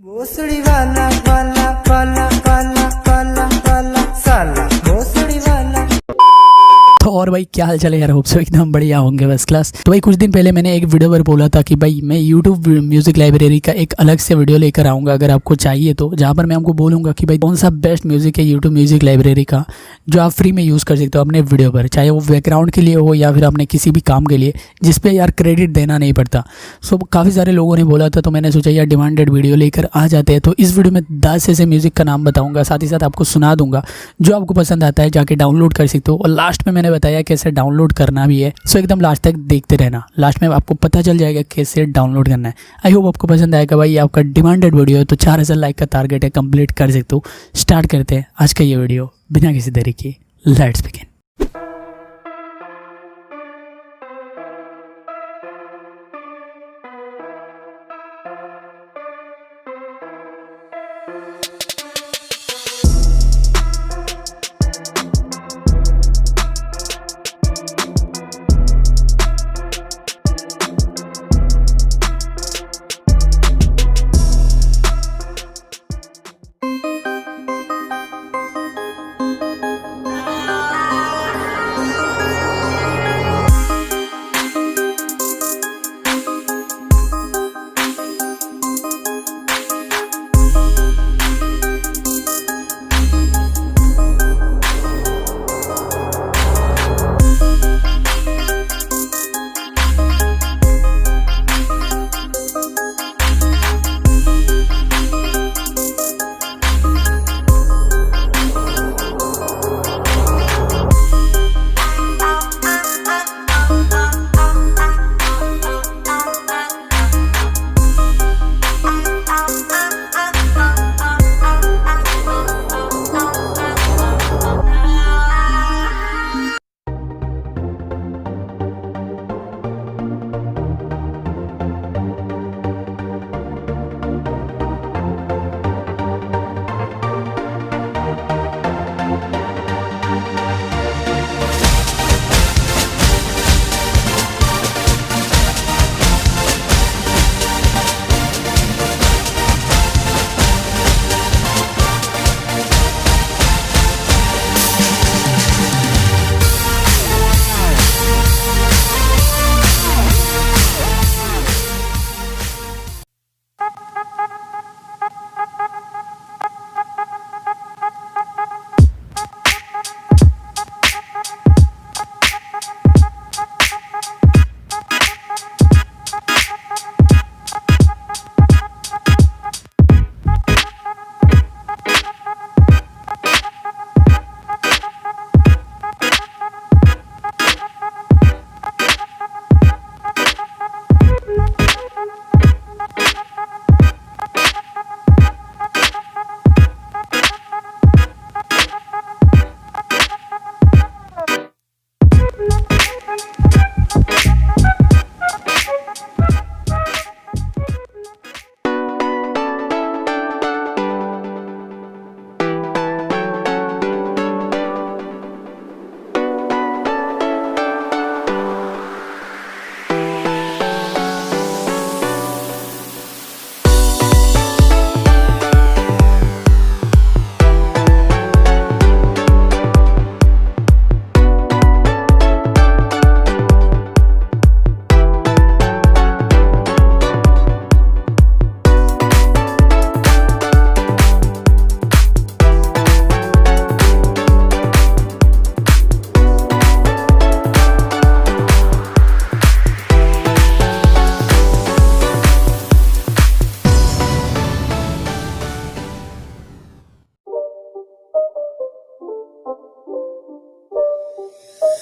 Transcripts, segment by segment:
तो और भाई क्या हाल चाल है यार, होप सो एकदम बढ़िया होंगे फर्स्ट क्लास। तो भाई कुछ दिन पहले मैंने एक वीडियो पर बोला था कि भाई मैं यूट्यूब म्यूजिक लाइब्रेरी का एक अलग से वीडियो लेकर आऊँगा अगर आपको चाहिए तो, जहाँ पर मैं आपको बोलूँगा कि भाई कौन सा बेस्ट म्यूजिक है यूट्यूब म्यूजिक लाइब्रेरी का जो आप फ्री में यूज़ कर सकते हो अपने वीडियो पर, चाहे वो बैकग्राउंड के लिए हो या फिर अपने किसी भी काम के लिए जिसपे यार क्रेडिट देना नहीं पड़ता। सो काफ़ी सारे लोगों ने बोला था तो मैंने सोचा यार डिमांडेड वीडियो लेकर आ जाते हैं। तो इस वीडियो में 10 ऐसे म्यूजिक का नाम बताऊँगा, साथ ही साथ आपको सुना दूंगा जो आपको पसंद आता है जाके डाउनलोड कर सकते हो, और लास्ट में मैंने बताया कैसे डाउनलोड करना भी है। सो एकदम लास्ट तक देखते रहना, लास्ट में आपको पता चल जाएगा कैसे डाउनलोड करना है। आई होप आपको पसंद आएगा भाई, आपका डिमांडेड वीडियो है तो 4000 लाइक का टारगेट है, कंप्लीट कर सकते हो। स्टार्ट करते हैं आज का ये वीडियो बिना किसी देरी के, let's begin.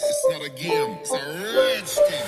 It's not a game, it's a rich thing.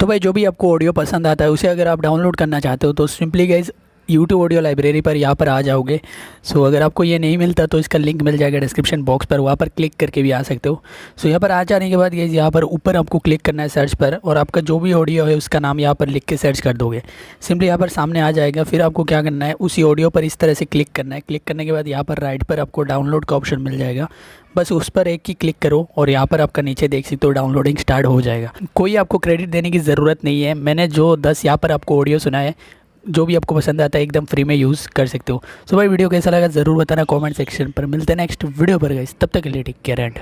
तो भाई जो भी आपको ऑडियो पसंद आता है उसे अगर आप डाउनलोड करना चाहते हो तो simply guys YouTube audio library पर यहाँ पर आ जाओगे। सो अगर आपको ये नहीं मिलता तो इसका लिंक मिल जाएगा डिस्क्रिप्शन बॉक्स पर, वहाँ पर क्लिक करके भी आ सकते हो। सो यहाँ पर आ जाने के बाद ये यहाँ पर ऊपर आपको क्लिक करना है सर्च पर, और आपका जो भी ऑडियो है उसका नाम यहाँ पर लिख के सर्च कर दोगे। सिंपली यहाँ पर सामने आ जाएगा। फिर आपको क्या करना है, उसी ऑडियो पर इस तरह से क्लिक करना है। क्लिक करने के बाद यहाँ पर राइट पर आपको डाउनलोड का ऑप्शन मिल जाएगा, बस उस पर एक ही क्लिक करो और यहाँ पर आपका नीचे देख सकते हो डाउनलोडिंग स्टार्ट हो जाएगा। कोई आपको क्रेडिट देने की ज़रूरत नहीं है। मैंने जो 10 यहाँ पर आपको ऑडियो सुना है, जो भी आपको पसंद आता है एकदम फ्री में यूज़ कर सकते हो। सो भाई वीडियो कैसा लगा ज़रूर बताना कमेंट सेक्शन पर। मिलते हैं नेक्स्ट वीडियो पर गाइस, तब तक के लिए टेक केयर एंड